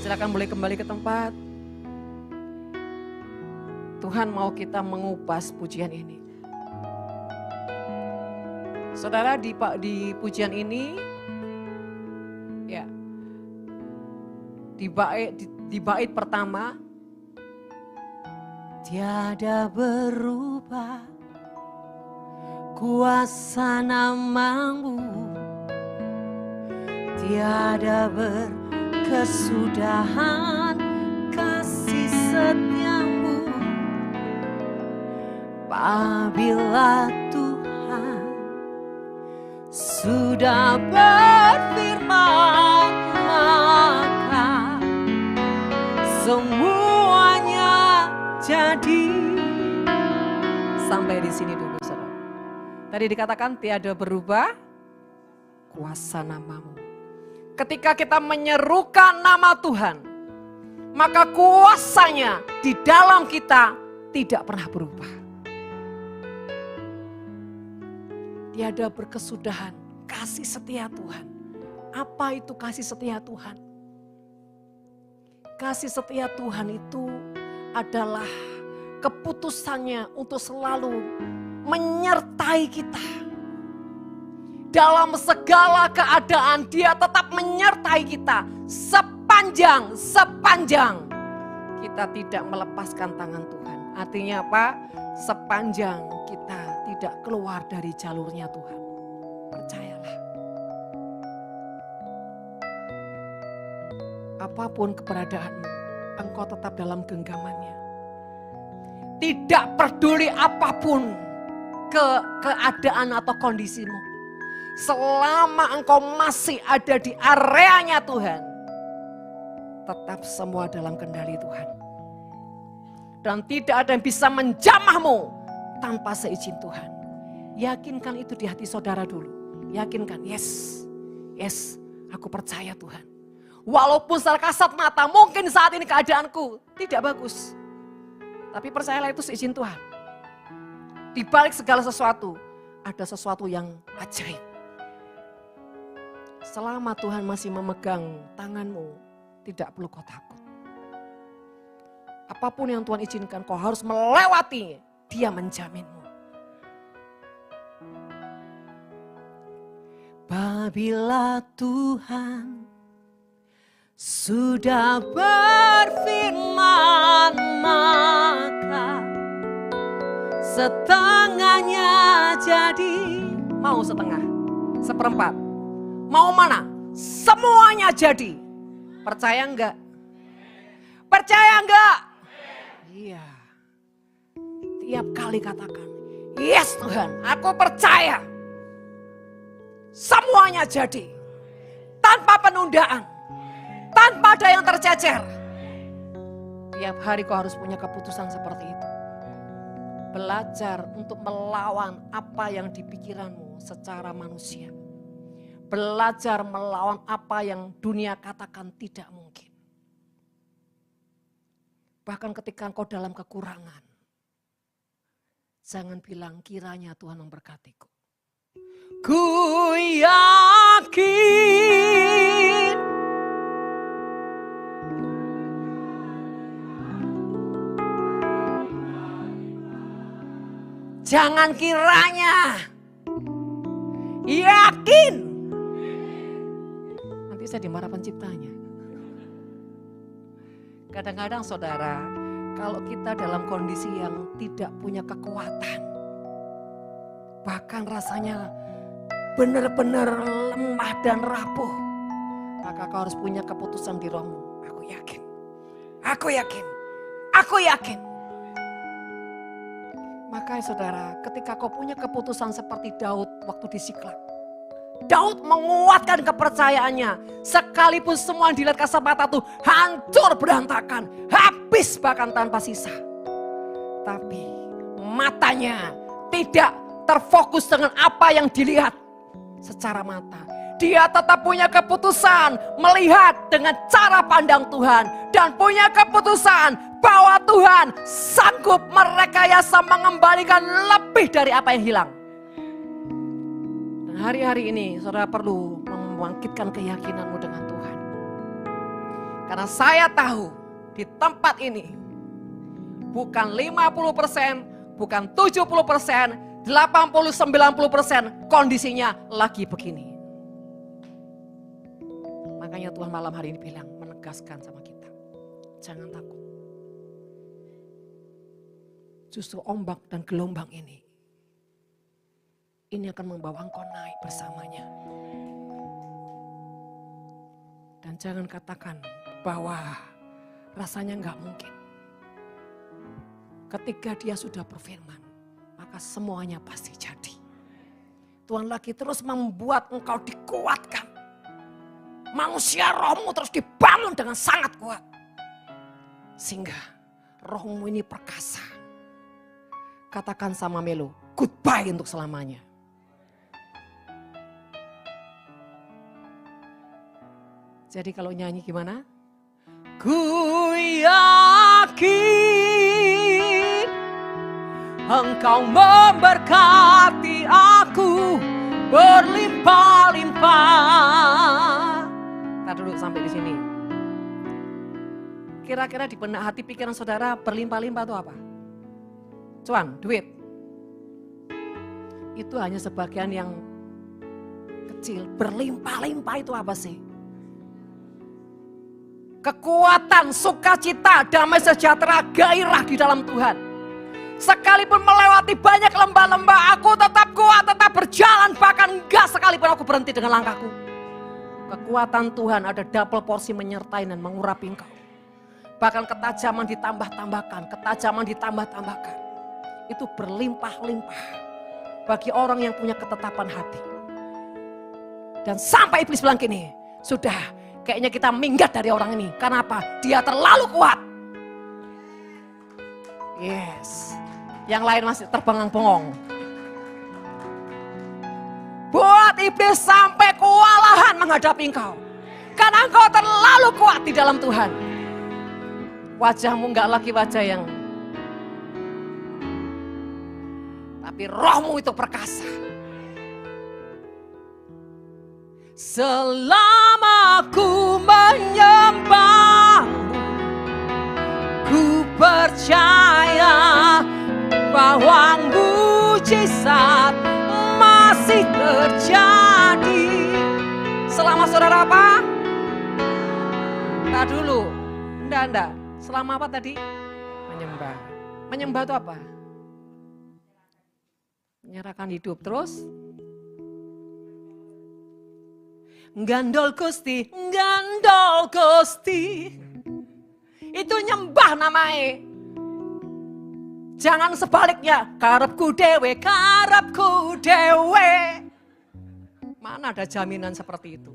Silakan boleh kembali ke tempat. Tuhan mau kita mengupas pujian ini. Saudara, di pujian ini, ya, di bait pertama, tiada berubah kuasa namamu, tiada berkesudahan kasih setiamu. Apabila Tuhan sudah berfirman, maka semuanya jadi. Sampai di sini dulu, saudara. Tadi dikatakan tiada berubah kuasa namamu. Ketika kita menyerukan nama Tuhan, maka kuasanya di dalam kita tidak pernah berubah. Tiada berkesudahan kasih setia Tuhan. Apa itu kasih setia Tuhan? Kasih setia Tuhan itu adalah keputusannya untuk selalu menyertai kita. Dalam segala keadaan dia tetap menyertai kita sepanjang kita tidak melepaskan tangan Tuhan. Artinya apa? Sepanjang kita tidak keluar dari jalurnya Tuhan. Percayalah. Apapun keberadaanmu, engkau tetap dalam genggamannya. Tidak peduli apapun keadaan atau kondisimu. Selama engkau masih ada di areanya Tuhan, tetap semua dalam kendali Tuhan. Dan tidak ada yang bisa menjamahmu tanpa seizin Tuhan. Yakinkan itu di hati saudara dulu. Yakinkan, yes, aku percaya Tuhan. Walaupun secara kasat mata mungkin saat ini keadaanku tidak bagus. Tapi percayalah itu seizin Tuhan. Di balik segala sesuatu, ada sesuatu yang ajaib. Selama Tuhan masih memegang tanganmu, tidak perlu kau takut. Apapun yang Tuhan izinkan, kau harus melewati. Dia menjaminmu. Apabila Tuhan sudah berfirman, maka setengahnya jadi. Mau setengah, seperempat, mau mana? Semuanya jadi. Percaya enggak? Percaya enggak? Iya. Tiap kali katakan, yes Tuhan, aku percaya. Semuanya jadi. Tanpa penundaan. Tanpa ada yang tercecer. Tiap hari kau harus punya keputusan seperti itu. Belajar untuk melawan apa yang di pikiranmu secara manusia. Belajar melawan apa yang dunia katakan tidak mungkin. Bahkan ketika engkau dalam kekurangan, jangan bilang kiranya Tuhan memberkatiku. Ku yakin jangan kiranya, yakin. Nanti saya dimarah penciptanya. Kadang-kadang saudara, kalau kita dalam kondisi yang tidak punya kekuatan, bahkan rasanya benar-benar lemah dan rapuh, maka kau harus punya keputusan di rohmu. Aku yakin, aku yakin, aku yakin. Maka saudara, ketika kau punya keputusan seperti Daud waktu di Siklag, Daud menguatkan kepercayaannya. Sekalipun semua yang dilihat kasat mata itu hancur berantakan, habis bahkan tanpa sisa. Tapi matanya tidak terfokus dengan apa yang dilihat secara mata. Dia tetap punya keputusan melihat dengan cara pandang Tuhan. Dan punya keputusan bahwa Tuhan sanggup merekayasa mengembalikan lebih dari apa yang hilang. Dan hari-hari ini saudara perlu membangkitkan keyakinanmu dengan Tuhan. Karena saya tahu di tempat ini bukan 50%, bukan 70%, 80-90% kondisinya lagi begini. Makanya Tuhan malam hari ini bilang, menegaskan sama kita, jangan takut. Justru ombak dan gelombang ini akan membawa engkau naik bersamanya. Dan jangan katakan bahwa rasanya enggak mungkin. Ketika dia sudah berfirman, maka semuanya pasti jadi. Tuhan lagi terus membuat engkau dikuatkan. Manusia rohmu terus dibangun dengan sangat kuat. Sehingga rohmu ini perkasa. Katakan sama Melo, goodbye untuk selamanya. Jadi kalau nyanyi gimana? Ku yakin Engkau memberkati aku berlimpah-limpah. Kita dulu sampai di sini. Kira-kira di benak hati pikiran saudara berlimpah-limpah itu apa? Cuan, duit. Itu hanya sebagian yang kecil. Berlimpah-limpah itu apa sih? Kekuatan, sukacita, damai sejahtera, gairah di dalam Tuhan. Sekalipun melewati banyak lembah-lembah, aku tetap kuat, tetap berjalan. Bahkan enggak sekalipun aku berhenti dengan langkahku. Kekuatan Tuhan ada double porsi menyertai dan mengurapi engkau. Bahkan ketajaman ditambah-tambahkan, ketajaman ditambah-tambahkan. Itu berlimpah-limpah bagi orang yang punya ketetapan hati. Dan sampai iblis bilang gini, sudah kayaknya kita minggat dari orang ini. Karena apa? Dia terlalu kuat. Yes. Yang lain masih terbengang-bengong. Buat iblis sampai kewalahan menghadapi engkau. Karena engkau terlalu kuat di dalam Tuhan. Wajahmu enggak lagi wajah yang, tapi rohmu itu perkasa. Selama ku menyembahmu, ku percaya bahwa mujizat masih terjadi. Selama saudara apa? Entar dulu, enggak. Selama apa tadi? Menyembah. Menyembah itu apa? Menyerahkan hidup terus. Gandol Gusti. Itu nyembah namanya. Jangan sebaliknya, karepku dewe. Mana ada jaminan seperti itu?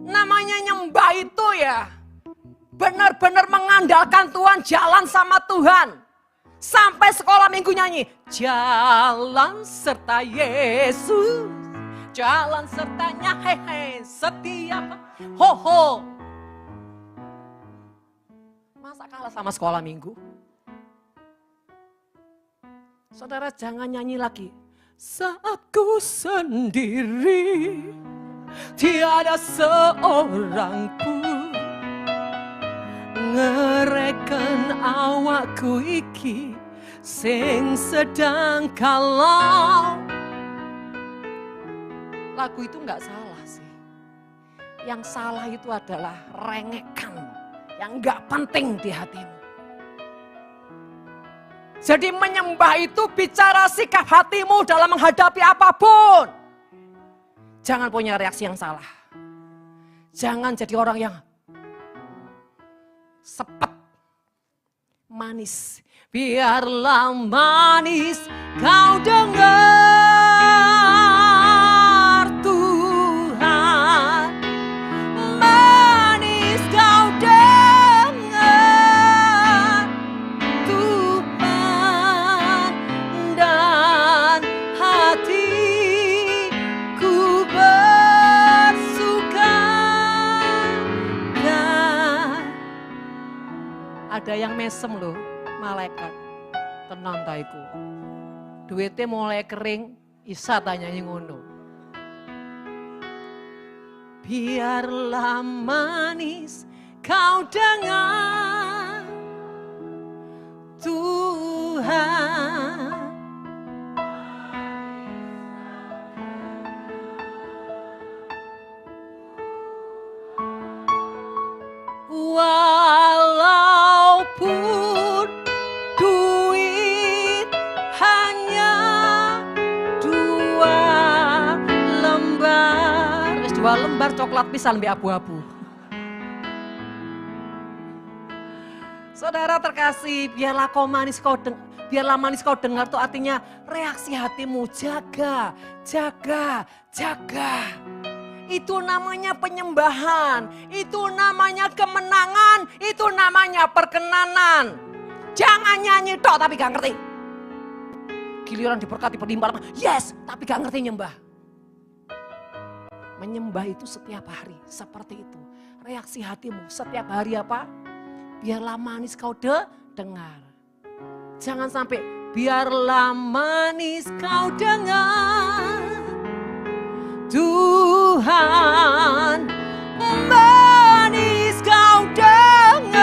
Namanya nyembah itu ya, benar-benar mengandalkan Tuhan, jalan sama Tuhan. Sampai sekolah minggu nyanyi, jalan serta Yesus. Jalan sertanya hehe setiap ho. Masa kalah sama sekolah minggu? Saudara jangan nyanyi lagi. Saat ku sendiri, tiada seorang pun ngereken awakku iki sing sedang kalau. Lagu itu enggak salah sih. Yang salah itu adalah rengekan yang enggak penting di hatimu. Jadi menyembah itu bicara sikap hatimu dalam menghadapi apapun. Jangan punya reaksi yang salah. Jangan jadi orang yang sepet, manis. Biarlah manis kau dengar Tuhan. Manis kau dengar Tuhan. Dan hatiku bersuka. Ada yang mesem loh, malaikat. Tenang taiku. Duitnya mulai kering, Isa tanya ngono. biarlah manis kau dengar Tuhan. Walaupun duit hanya 2 lembar. 2 lembar coklat pisang lebih abu-abu. Saudara terkasih, biarlah manis kau dengar itu artinya reaksi hatimu jaga. Itu namanya penyembahan, itu namanya kemenangan, itu namanya perkenanan. Jangan nyanyi tok tapi gak ngerti. Giliran diberkati berlimpah, yes, tapi gak ngerti nyembah. Menyembah itu setiap hari, seperti itu. Reaksi hatimu setiap hari apa? Biarlah manis kau dengar. Jangan sampai biarlah manis kau dengar. Tuhan, manis kau dengar.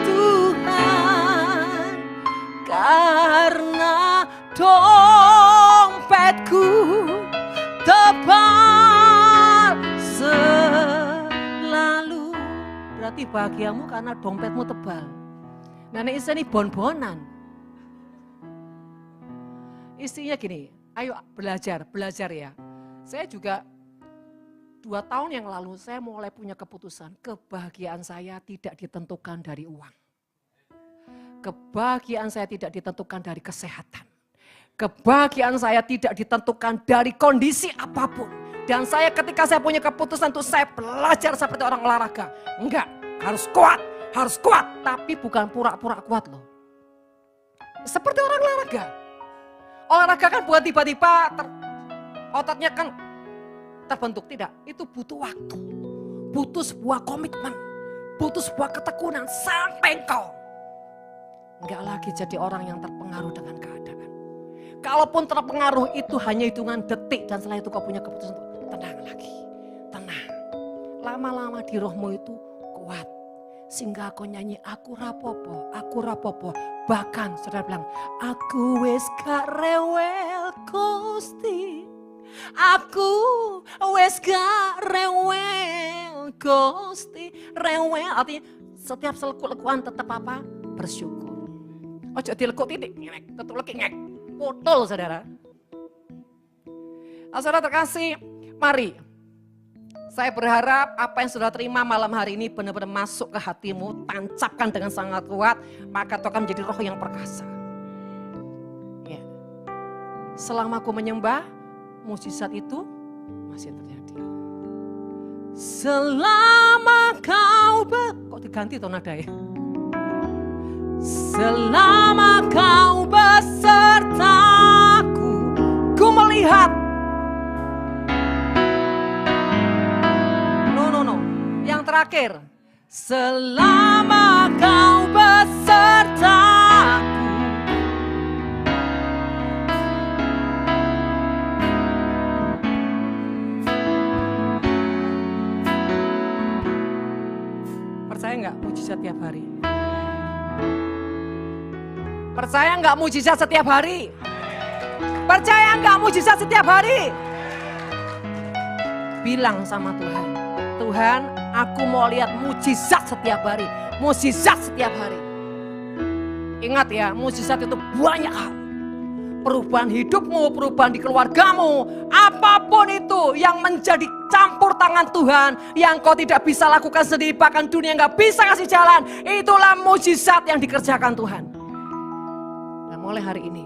Tuhan, karena dompetku tebal selalu. Berarti bahagiamu karena dompetmu tebal. Nah ini isinya bon-bonan. Isinya gini, ayo belajar ya. Saya juga 2 tahun yang lalu saya mulai punya keputusan. Kebahagiaan saya tidak ditentukan dari uang. Kebahagiaan saya tidak ditentukan dari kesehatan. Kebahagiaan saya tidak ditentukan dari kondisi apapun. Dan saya ketika saya punya keputusan itu saya belajar seperti orang olahraga. Enggak, harus kuat. Tapi bukan pura-pura kuat loh. Seperti orang olahraga. Olahraga kan bukan tiba-tiba ototnya kan terbentuk. Tidak, itu butuh waktu. Butuh sebuah komitmen. Butuh sebuah ketekunan sampai engkau enggak lagi jadi orang yang terpengaruh dengan keadaan. Kalaupun terpengaruh itu hanya hitungan detik dan setelah itu kau punya keputusan untuk tenang lagi. Tenang. Lama-lama di rohmu itu kuat. Sehingga aku nyanyi aku rapopo. Bahkan saudara bilang aku wis gak rewel Gusti. Aku wis gak rewel Gusti. Rewel artinya setiap selekuk-lekuan tetap apa? Bersyukur. Ojo dilekuk titik, ketuk ngek. Putul saudara. Saudara terkasih, mari. Saya berharap apa yang sudah terima malam hari ini benar-benar masuk ke hatimu, tancapkan dengan sangat kuat, maka itu akan menjadi roh yang perkasa. Ya. Selama aku menyembah, mukjizat itu masih terjadi. Selama kau kok diganti tuh nada ya? Selama kau besertaku, ku melihat. Yang terakhir, selama kau besertaku. Percaya nggak mujizat tiap hari? Percaya nggak mujizat setiap hari? Percaya nggak mujizat setiap hari? Bilang sama Tuhan, Tuhan, aku mau lihat mujizat setiap hari. Mujizat setiap hari. Ingat ya, mujizat itu banyak hal. Perubahan hidupmu, perubahan di keluargamu, apapun itu yang menjadi campur tangan Tuhan, yang kau tidak bisa lakukan sendiri, bahkan dunia nggak bisa kasih jalan, itulah mujizat yang dikerjakan Tuhan. Nah mulai hari ini,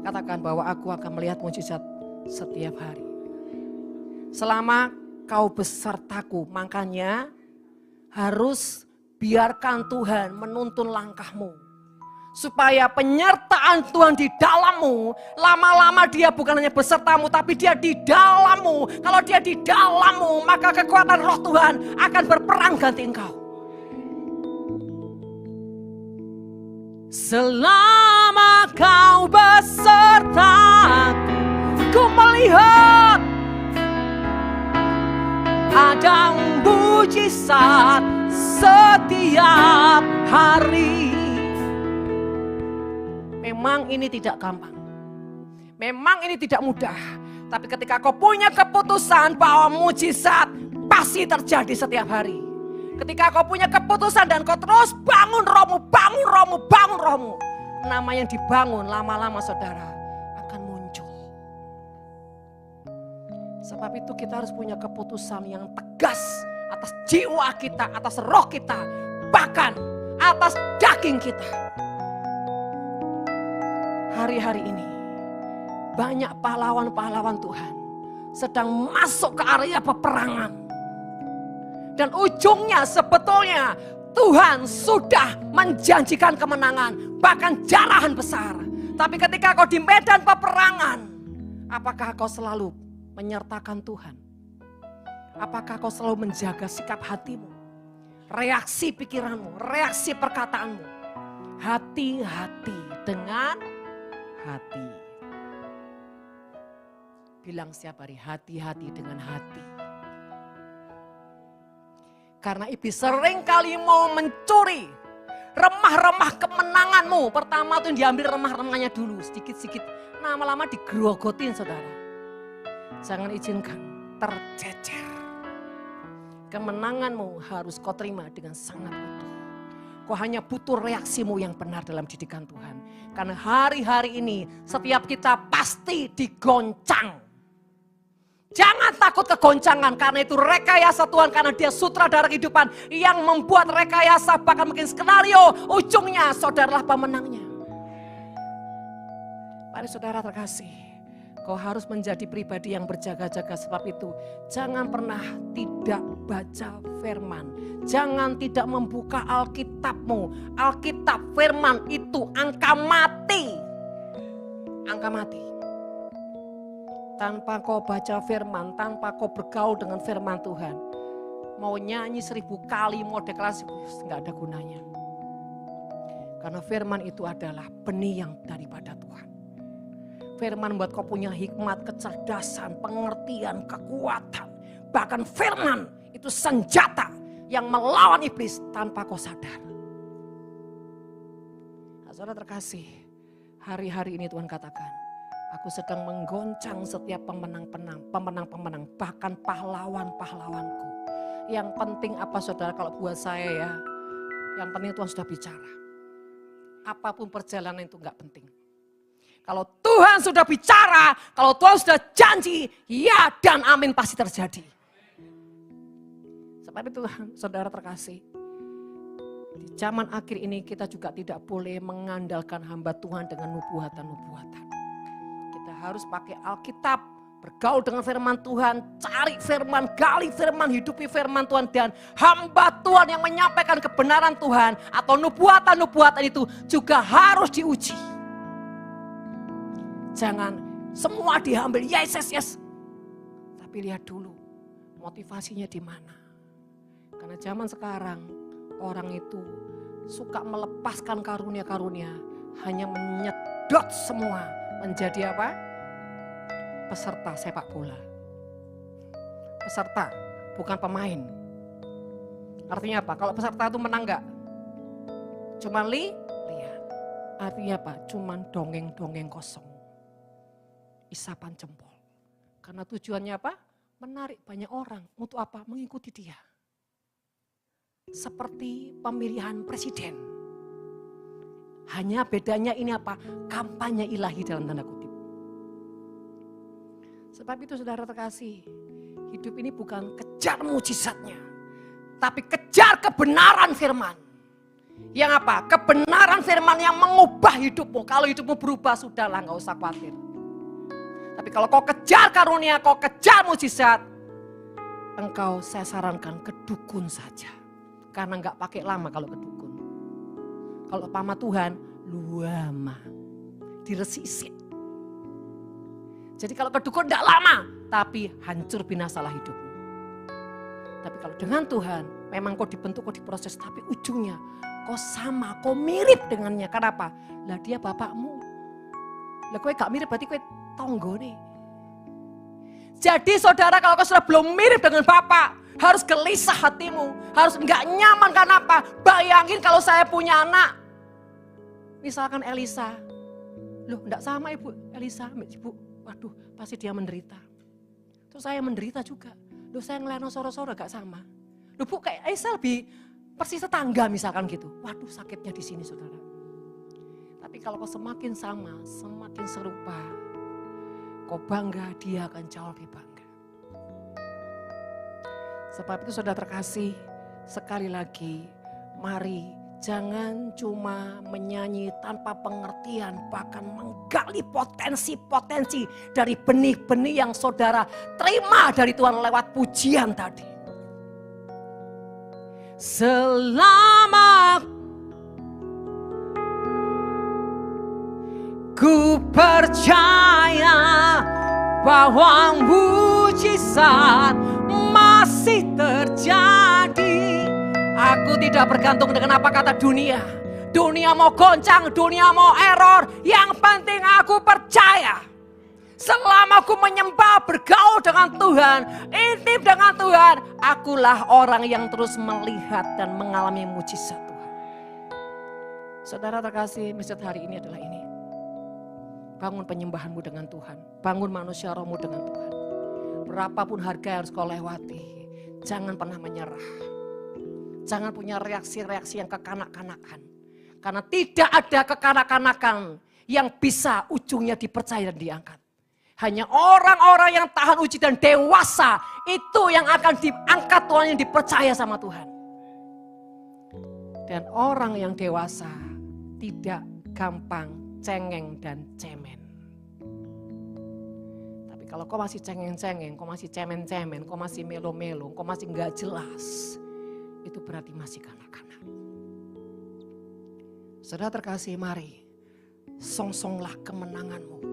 katakan bahwa aku akan melihat mujizat setiap hari. Selama kau besertaku, makanya harus biarkan Tuhan menuntun langkahmu. Supaya penyertaan Tuhan di dalammu, lama-lama dia bukan hanya besertamu, tapi dia di dalammu. Kalau dia di dalammu, maka kekuatan roh Tuhan akan berperang ganti engkau. Selama kau besertaku, ku melihat mujizat setiap hari. Memang ini tidak gampang. Memang ini tidak mudah. Tapi ketika kau punya keputusan bahwa mujizat pasti terjadi setiap hari. Ketika kau punya keputusan dan kau terus bangun rohmu, bangun rohmu, bangun rohmu. Nama yang dibangun lama-lama saudara akan muncul. Sebab itu kita harus punya keputusan yang tegas atas jiwa kita, atas roh kita, bahkan atas daging kita. Hari-hari ini banyak pahlawan-pahlawan Tuhan sedang masuk ke area peperangan. Dan ujungnya sebetulnya Tuhan sudah menjanjikan kemenangan, bahkan jarahan besar. Tapi ketika kau di medan peperangan, apakah kau selalu menyertakan Tuhan? Apakah kau selalu menjaga sikap hatimu, reaksi pikiranmu, reaksi perkataanmu? Hati-hati dengan hati. Bilang setiap hari, hati-hati dengan hati. Karena iblis sering kali mau mencuri remah-remah kemenanganmu. Pertama tuh diambil remah-remahnya dulu, sedikit-sedikit. Lama-lama digerogotin saudara. Jangan izinkan tercecer. Kemenanganmu harus kau terima dengan sangat utuh. Kau hanya butuh reaksimu yang benar dalam didikan Tuhan. Karena hari-hari ini setiap kita pasti digoncang. Jangan takut kegoncangan, karena itu rekayasa Tuhan, karena Dia sutradara kehidupan yang membuat rekayasa, bahkan mungkin skenario, ujungnya saudaralah pemenangnya. Mari saudara terkasih, kau harus menjadi pribadi yang berjaga-jaga. Sebab itu jangan pernah tidak baca firman, jangan tidak membuka Alkitabmu. Alkitab firman itu angka mati, angka mati. Tanpa kau baca firman, tanpa kau bergaul dengan firman Tuhan, mau nyanyi 1000 kali, mau deklarasi, nggak ada gunanya. Karena firman itu adalah benih yang daripada Tuhan. Firman buat kau punya hikmat, kecerdasan, pengertian, kekuatan. Bahkan firman itu senjata yang melawan iblis tanpa kau sadar. Saudara terkasih, hari-hari ini Tuhan katakan, aku sedang menggoncang setiap pemenang-pemenang, bahkan pahlawan-pahlawanku. Yang penting apa saudara, kalau buat saya ya, yang penting Tuhan sudah bicara. Apapun perjalanan itu enggak penting. Kalau Tuhan sudah bicara, kalau Tuhan sudah janji, ya dan amin pasti terjadi. Sebab itu saudara terkasih, di zaman akhir ini kita juga tidak boleh mengandalkan hamba Tuhan dengan nubuatan-nubuatan. Harus pakai Alkitab, bergaul dengan firman Tuhan, cari firman, gali firman, hidupi firman Tuhan. Dan hamba Tuhan yang menyampaikan kebenaran Tuhan atau nubuatan-nubuatan itu juga harus diuji. Jangan semua diambil, yes. Tapi lihat dulu motivasinya di mana. Karena zaman sekarang orang itu suka melepaskan karunia-karunia, hanya menyedot semua menjadi apa? Peserta sepak bola. Peserta, bukan pemain. Artinya apa? Kalau peserta itu menang enggak? Cuma lihat. Artinya apa? Cuma dongeng-dongeng kosong. Isapan jempol. Karena tujuannya apa? Menarik banyak orang. Untuk apa? Mengikuti dia. Seperti pemilihan presiden. Hanya bedanya ini apa? Kampanye ilahi dalam tanda kutip. Sebab itu saudara terkasih, hidup ini bukan kejar mujizatnya, tapi kejar kebenaran firman. Yang apa? Kebenaran firman yang mengubah hidupmu. Kalau hidupmu berubah, sudahlah, gak usah khawatir. Tapi kalau kau kejar karunia, kau kejar mujizat, engkau saya sarankan ke dukun saja. Karena gak pakai lama kalau ke dukun. Kalau pama Tuhan, luama, diresisit. Jadi kalau ke dukun tidak lama, tapi hancur binasalah hidupmu. Tapi kalau dengan Tuhan, memang kau dibentuk, kau diproses, tapi ujungnya kau sama, kau mirip dengannya. Kenapa? Lah dia bapakmu. Lah kau gak mirip berarti kau tonggo nih. Jadi saudara, kalau kau sudah belum mirip dengan Bapak, harus gelisah hatimu, harus enggak nyaman. Kenapa? Bayangin kalau saya punya anak, misalkan Elisa, loh enggak sama ibu Elisa, ibu, waduh pasti dia menderita. Terus saya menderita juga, loh saya ngeliat soro-soro gak sama. Loh bu kayak Elisa lebih persis tetangga misalkan gitu, waduh sakitnya di sini saudara. Tapi kalau kau semakin sama, semakin serupa, kau bangga, dia akan jauh lebih bangga. Sebab itu saudara terkasih, sekali lagi mari jangan cuma menyanyi tanpa pengertian, bahkan menggali potensi-potensi dari benih-benih yang saudara terima dari Tuhan lewat pujian tadi. Selama ku percaya bahwa mujizat masih terjadi. Aku tidak bergantung dengan apa kata dunia. Dunia mau goncang, dunia mau error. Yang penting aku percaya. Selama aku menyembah, bergaul dengan Tuhan, intim dengan Tuhan, akulah orang yang terus melihat dan mengalami mujizat Tuhan. Saudara terkasih, message hari ini adalah ini. Bangun penyembahanmu dengan Tuhan. Bangun manusia rohmu dengan Tuhan. Berapapun harga yang harus kau lewati, jangan pernah menyerah. Jangan punya reaksi-reaksi yang kekanak-kanakan. Karena tidak ada kekanak-kanakan yang bisa ujungnya dipercaya dan diangkat. Hanya orang-orang yang tahan uji dan dewasa, itu yang akan diangkat Tuhan, yang dipercaya sama Tuhan. Dan orang yang dewasa tidak gampang cengeng dan cemen. Tapi kalau kau masih cengeng-cengeng, kau masih cemen-cemen, kau masih melo-melo, kau masih nggak jelas, itu berarti masih kanak-kanak. Saudara terkasih, mari song-songlah kemenanganmu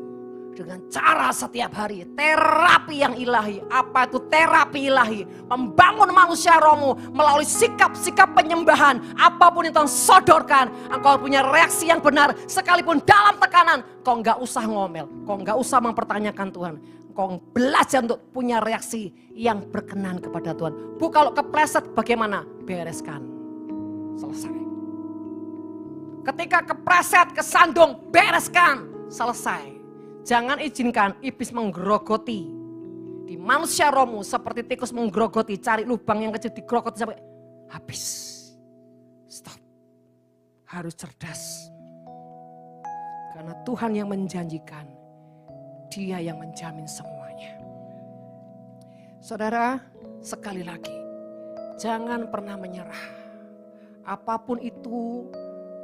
dengan cara setiap hari terapi yang ilahi. Apa itu terapi ilahi? Membangun manusia rohmu melalui sikap-sikap penyembahan. Apapun yang Tuhan sodorkan, engkau punya reaksi yang benar. Sekalipun dalam tekanan, kau nggak usah ngomel, kau nggak usah mempertanyakan Tuhan. Kau belajar untuk punya reaksi yang berkenan kepada Tuhan. Bu, kalau kepleset bagaimana? Bereskan, selesai. Ketika kepleset, kesandung, bereskan, selesai. Jangan izinkan iblis menggerogoti di manusia rohmu seperti tikus menggerogoti, cari lubang yang kecil digerogoti sampai habis. Stop. Harus cerdas. Karena Tuhan yang menjanjikan, Dia yang menjamin semuanya. Saudara, sekali lagi, jangan pernah menyerah. Apapun itu,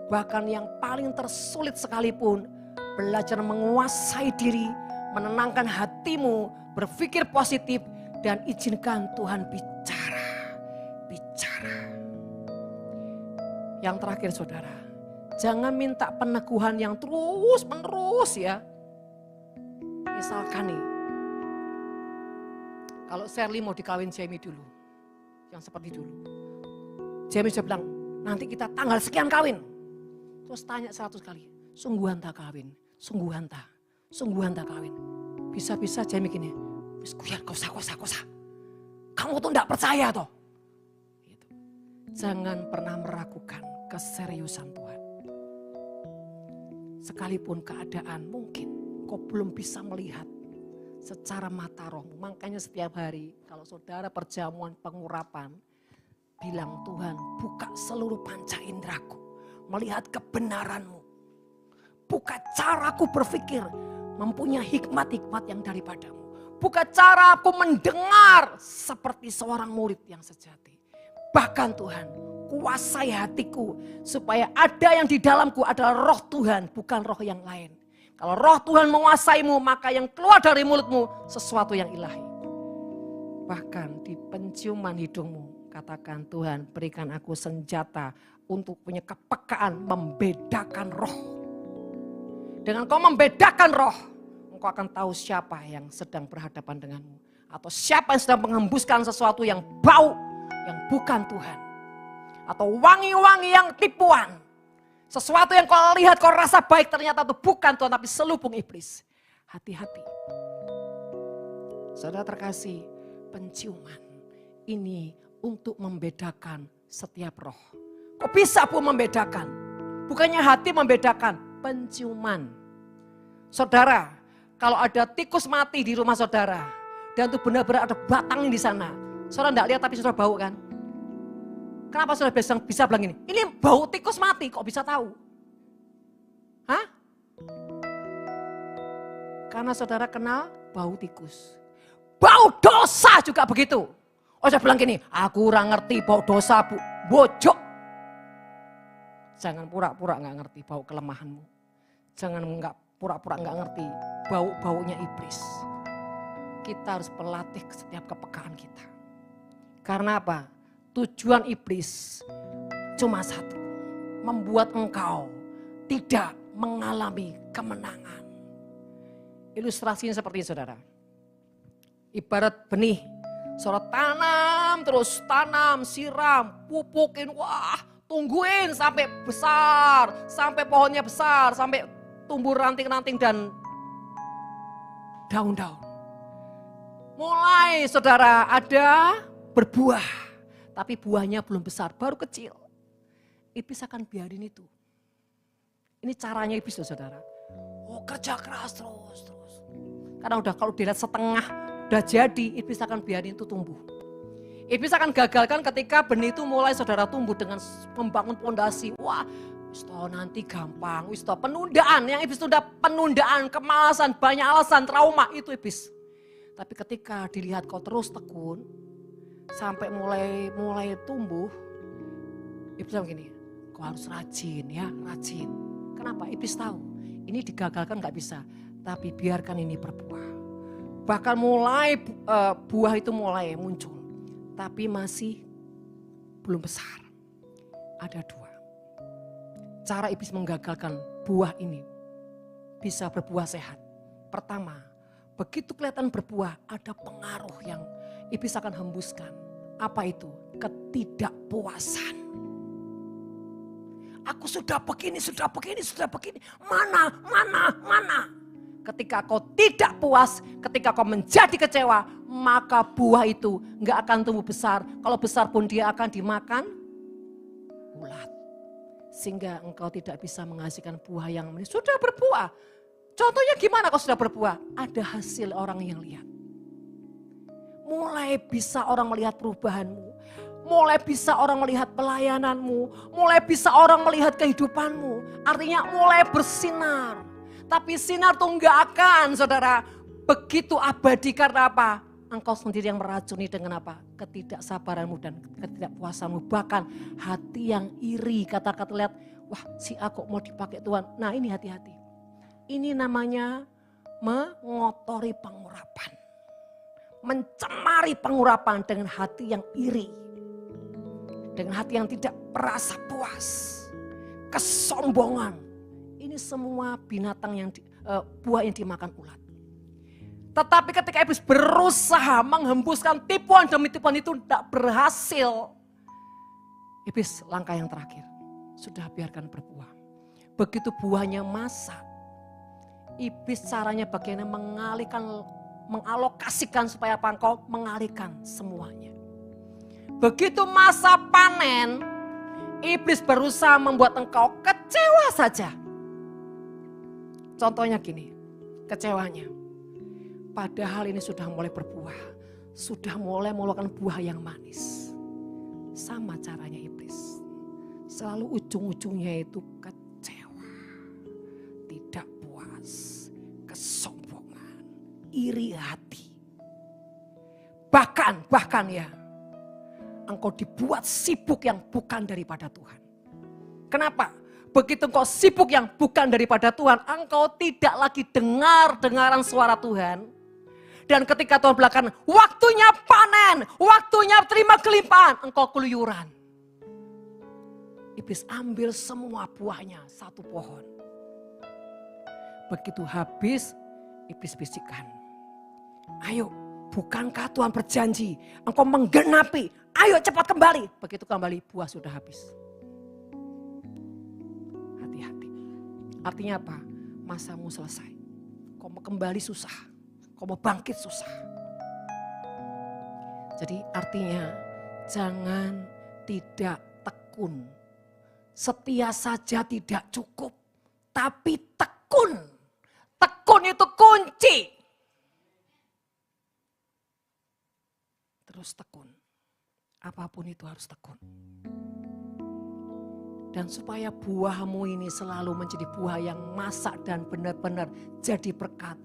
bahkan yang paling tersulit sekalipun, belajar menguasai diri, menenangkan hatimu, berpikir positif, dan izinkan Tuhan bicara. Yang terakhir saudara, jangan minta peneguhan yang terus menerus ya. Misalkan nih, kalau Shirley mau dikawin Jamie dulu, yang seperti dulu. Jamie sudah bilang, nanti kita tanggal sekian kawin. Terus tanya 100 kali, sungguhan tak kawin? Sungguhan tak kawin. Bisa-bisa Jamie gini, wis kuyar kosa. Kamu tuh enggak percaya toh. Gitu. Jangan pernah meragukan keseriusan Tuhan. Sekalipun keadaan mungkin kau belum bisa melihat secara mata rohmu. Makanya setiap hari kalau saudara perjamuan pengurapan, bilang Tuhan buka seluruh panca indraku, melihat kebenaranmu. Buka caraku berpikir, mempunyai hikmat-hikmat yang daripadamu. Buka cara aku mendengar seperti seorang murid yang sejati. Bahkan Tuhan, kuasai hatiku supaya ada yang di dalamku adalah roh Tuhan, bukan roh yang lain. Kalau roh Tuhan menguasaimu, maka yang keluar dari mulutmu sesuatu yang ilahi. Bahkan di penciuman hidungmu, katakan Tuhan berikan aku senjata untuk punya kepekaan membedakan roh. Dengan kau membedakan roh, engkau akan tahu siapa yang sedang berhadapan denganmu. Atau siapa yang sedang menghembuskan sesuatu yang bau, yang bukan Tuhan. Atau wangi-wangi yang tipuan. Sesuatu yang kau lihat, kau rasa baik, ternyata itu bukan Tuhan, tapi selubung iblis. Hati-hati. Saudara terkasih, penciuman ini untuk membedakan setiap roh. Kok bisa Bu membedakan? Bukannya hati membedakan, penciuman. Saudara, kalau ada tikus mati di rumah saudara, dan itu benar-benar ada batang di sana, saudara enggak lihat tapi saudara bau kan? Kenapa saudara bisa bilang ini bau tikus mati, kok bisa tahu? Hah? Karena saudara kenal bau tikus. Bau dosa juga begitu. Oh saya bilang gini, aku kurang ngerti bau dosa Bu, bojok. Jangan pura-pura gak ngerti bau kelemahanmu. Jangan pura-pura gak ngerti bau-baunya iblis. Kita harus pelatih setiap kepekaan kita. Karena apa? Tujuan iblis cuma satu. Membuat engkau tidak mengalami kemenangan. Ilustrasinya seperti ini saudara. Ibarat benih. Saudara tanam terus, tanam, siram, pupukin, wah tungguin sampai besar. Sampai pohonnya besar, sampai tumbuh ranting-ranting dan daun-daun. Mulai saudara ada berbuah. Tapi buahnya belum besar, baru kecil. Iblis akan biarin itu. Ini caranya iblis loh saudara. Oh kerja keras terus. Karena kalau dilihat setengah udah jadi, iblis akan biarin itu tumbuh. Iblis akan gagalkan ketika benih itu mulai saudara tumbuh dengan membangun pondasi. Wah, nanti gampang, penundaan. Yang iblis tunda penundaan, kemalasan, banyak alasan, trauma, itu iblis. Tapi ketika dilihat kau terus tekun, sampai mulai tumbuh, iblis bilang gini, kau harus rajin ya, rajin. Kenapa? Iblis tahu, ini digagalkan gak bisa, tapi biarkan ini berbuah. Bahkan buah itu mulai muncul, tapi masih belum besar. Ada dua. Cara iblis menggagalkan buah ini bisa berbuah sehat. Pertama, begitu kelihatan berbuah, ada pengaruh yang iblis akan hembuskan. Apa itu? Ketidakpuasan. Aku sudah begini. Mana? Ketika kau tidak puas, ketika kau menjadi kecewa, maka buah itu gak akan tumbuh besar. Kalau besar pun dia akan dimakan ulat. Sehingga engkau tidak bisa menghasilkan buah yang manis. Sudah berbuah. Contohnya gimana kau sudah berbuah? Ada hasil orang yang lihat. Mulai bisa orang melihat perubahanmu. Mulai bisa orang melihat pelayananmu. Mulai bisa orang melihat kehidupanmu. Artinya mulai bersinar. Tapi sinar itu enggak akan saudara begitu abadi karena apa? Engkau sendiri yang meracuni dengan apa? Ketidaksabaranmu dan ketidakpuasanmu. Bahkan hati yang iri, kata-kata lihat, wah si A kok mau dipakai Tuhan. Nah ini hati-hati. Ini namanya mengotori pengurapan. Mencemari pengurapan dengan hati yang iri. Dengan hati yang tidak merasa puas. Kesombongan. Ini semua binatang buah yang dimakan ulat. Tetapi ketika iblis berusaha menghembuskan tipuan demi tipuan itu tidak berhasil. Iblis langkah yang terakhir. Sudah biarkan berbuah. Begitu buahnya masak. Iblis caranya bagaimana mengalokasikan supaya apa? Engkau mengalihkan semuanya. Begitu masa panen. Iblis berusaha membuat engkau kecewa saja. Contohnya gini, kecewanya. Padahal ini sudah mulai berbuah. Sudah mulai mengeluarkan buah yang manis. Sama caranya iblis. Selalu ujung-ujungnya itu kecewa. Tidak puas. Kesombongan. Iri hati. Bahkan ya. Engkau dibuat sibuk yang bukan daripada Tuhan. Kenapa? Begitu engkau sibuk yang bukan daripada Tuhan, engkau tidak lagi dengaran suara Tuhan. Dan ketika Tuhan bilang, waktunya panen, waktunya terima kelimpahan, engkau keluyuran. Iblis ambil semua buahnya, satu pohon. Begitu habis, iblis bisikan. Ayo, bukankah Tuhan berjanji, engkau menggenapi, ayo cepat kembali. Begitu kembali, buah sudah habis. Hati-hati. Artinya apa? Masamu selesai. Kau mau kembali susah. Kau mau bangkit susah. Jadi artinya jangan tidak tekun. Setia saja tidak cukup, tapi tekun. Tekun itu kunci. Terus tekun. Apapun itu harus tekun. Dan supaya buahmu ini selalu menjadi buah yang masak dan benar-benar jadi berkat.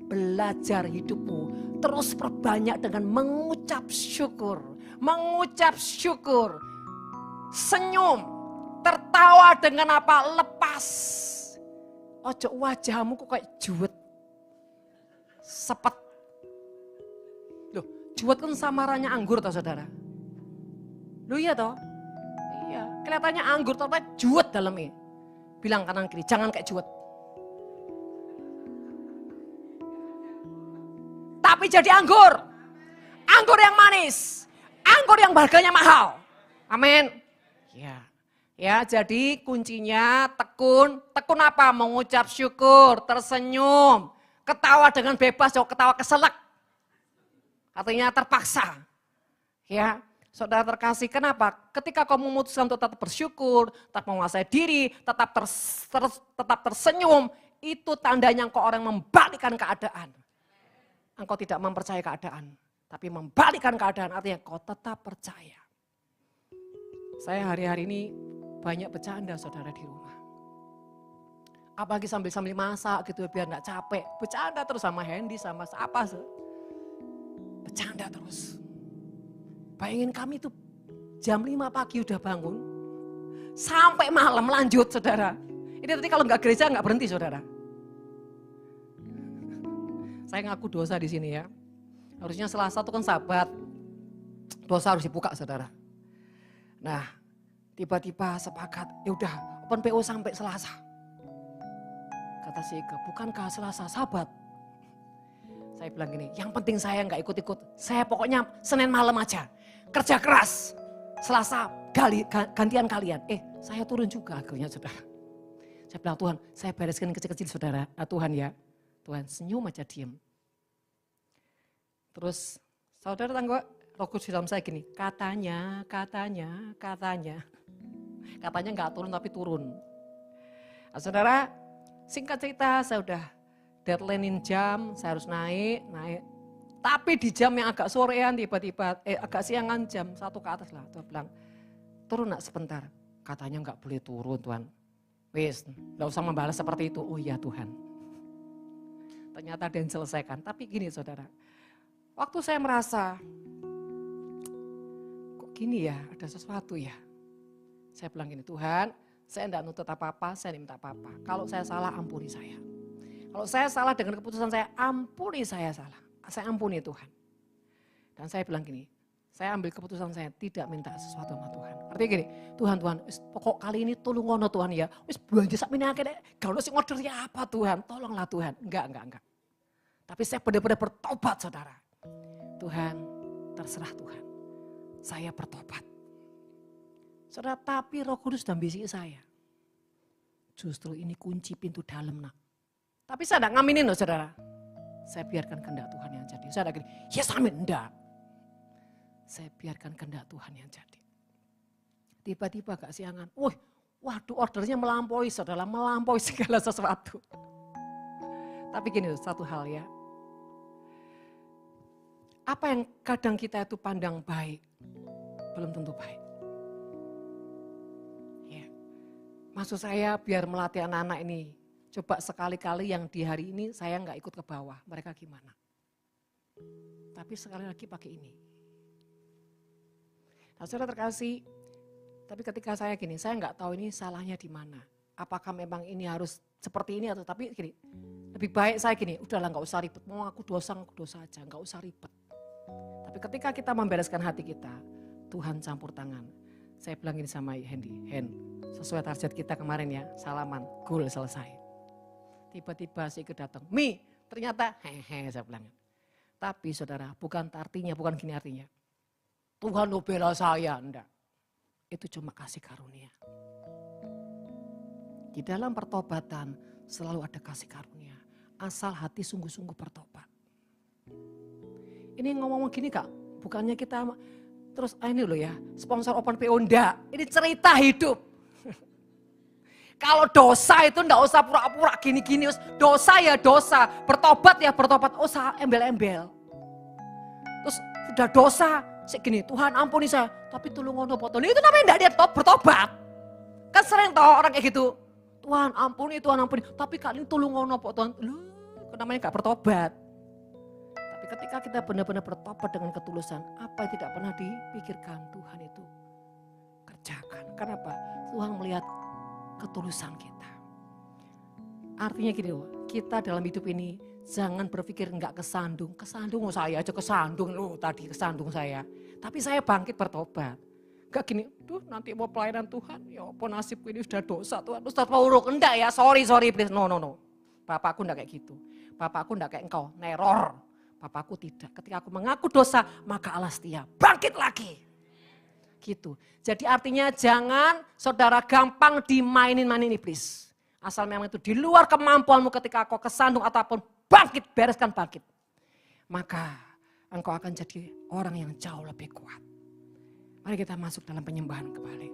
Belajar hidupmu terus perbanyak dengan mengucap syukur. Mengucap syukur. Senyum. Tertawa dengan apa? Lepas. Ojo wajahmu kok kayak juwet. Sepet. Loh, juwet kan samarannya anggur toh saudara. Loh iya toh? Iya, kelihatannya anggur tapi juwet dalamnya. Bilang kanan kiri, jangan kayak juwet. Tapi jadi anggur. Anggur yang manis. Anggur yang harganya mahal. Amin. Ya. Ya, jadi kuncinya tekun. Tekun apa? Mengucap syukur, tersenyum, ketawa dengan bebas, ketawa keselak. Artinya terpaksa. Ya, saudara terkasih, kenapa? Ketika kau memutuskan untuk tetap bersyukur, tetap menguasai diri, tetap tersenyum, itu tandanya engkau orang membalikkan keadaan. Engkau tidak mempercayai keadaan, tapi membalikkan keadaan artinya kau tetap percaya. Saya hari-hari ini banyak bercanda saudara di rumah. Apalagi sambil masak gitu biar gak capek. Bercanda terus sama Hendy, sama apa. Bercanda terus. Bayangin kami tuh jam 5 pagi udah bangun. Sampai malam lanjut saudara. Ini tadi kalau gak gereja gak berhenti saudara. Saya ngaku dosa di sini ya. Harusnya Selasa itu kan Sabat. Dosa harus dibuka saudara. Nah, tiba-tiba sepakat, ya udah open PO sampai Selasa. Kata si Ika, bukankah Selasa Sabat? Saya bilang gini, yang penting saya nggak ikut-ikut. Saya pokoknya Senin malam aja, kerja keras. Selasa gantian kalian. Saya turun juga akhirnya saudara. Saya bilang Tuhan, saya bereskan kecil-kecil saudara. Tuhan ya, Tuhan senyum aja diem. Terus saudara tangguh, Roh Kudus dalam saya gini, katanya. Katanya nggak turun tapi turun. Nah, saudara, singkat cerita saya udah deadline-in jam, saya harus naik. Tapi di jam yang agak sorean tiba-tiba, agak siangan jam 1 ke atas lah. Tuhan bilang, turun nak sebentar. Katanya nggak boleh turun Tuhan. Wis, nggak usah membalas seperti itu. Oh iya Tuhan. Ternyata ada yang selesaikan. Tapi gini saudara, waktu saya merasa, kok gini ya, ada sesuatu ya. Saya bilang gini, Tuhan, saya tidak nuntut apa-apa, saya minta apa-apa. Kalau saya salah, ampuni saya. Kalau saya salah dengan keputusan saya, ampuni saya salah. Saya ampuni Tuhan. Dan saya bilang gini, saya ambil keputusan saya tidak minta sesuatu sama Tuhan. Artinya gini, Tuhan, pokok kali ini tolong ngono Tuhan ya. Wis belanja sak meneh akeh kalau sing order ya apa Tuhan, tolonglah Tuhan. Enggak. Tapi saya benar-benar bertobat saudara. Tuhan, terserah Tuhan. Saya bertobat. Saudara, tapi Roh Kudus dan bisik saya. Justru ini kunci pintu dalam nak. Tapi saya tidak ngaminin loh saudara. Saya biarkan kehendak Tuhan yang jadi. Saya tidak gini, yes amin, enggak. Saya biarkan kehendak Tuhan yang jadi. Tiba-tiba gak siangan, waduh ordernya melampaui saudara, melampaui segala sesuatu. Tapi gini satu hal ya. Apa yang kadang kita itu pandang baik, belum tentu baik. Maksud saya biar melatih anak-anak ini, coba sekali-kali yang di hari ini saya nggak ikut ke bawah, mereka gimana? Tapi sekali lagi pakai ini. Nah saudara terkasih, tapi ketika saya gini, saya nggak tahu ini salahnya di mana. Apakah memang ini harus seperti ini atau tapi gini, lebih baik saya gini, udahlah nggak usah ribet, mau aku dosa aja, nggak usah ribet. Tapi ketika kita membereskan hati kita, Tuhan campur tangan. Saya bilang ini sama Hendy, sesuai target kita kemarin ya, salaman, goal selesai. Tiba-tiba si Ike datang, Mi, ternyata saya bilang. Tapi saudara, bukan gini artinya. Tuhan lo bela saya, enggak. Itu cuma kasih karunia. Di dalam pertobatan selalu ada kasih karunia. Asal hati sungguh-sungguh bertobat. Ini ngomong gini Kak, Bukannya kita terus ini loh ya, sponsor Open PO enggak. Ini cerita hidup. Kalau dosa itu enggak usah pura-pura gini-gini. Dosa ya dosa, bertobat ya bertobat. Usah embel-embel. Terus sudah dosa, segini Tuhan ampuni saya. Tapi tulung ngono potong. Itu namanya enggak dia bertobat. Kan sering toh orang kayak gitu. Tuhan ampuni, Tuhan ampuni. Tapi kali ini tulung ngono potong. Loh, namanya enggak bertobat. Tapi ketika kita benar-benar bertobat dengan ketulusan, apa yang tidak pernah dipikirkan Tuhan itu kerjakan. Kenapa? Tuhan melihat ketulusan kita. Artinya gini loh, kita dalam hidup ini jangan berpikir enggak kesandung. Kesandung saya aja kesandung loh tadi kesandung saya. Tapi saya bangkit bertobat. Enggak gini, duh nanti mau pelayanan Tuhan, ya apa nasibku ini sudah dosa Tuhan. Ustaz Pauluk, enggak ya, sorry please, no. Bapakku enggak kayak gitu. Bapakku enggak kayak engkau, neror. Bapakku tidak, ketika aku mengaku dosa, maka Allah setia, bangkit lagi. Gitu. Jadi artinya jangan saudara gampang dimainin iblis. Asal memang itu di luar kemampuanmu ketika kau kesandung ataupun bangkit, bereskan bangkit. Maka engkau akan jadi orang yang jauh lebih kuat. Mari kita masuk dalam penyembahan kembali.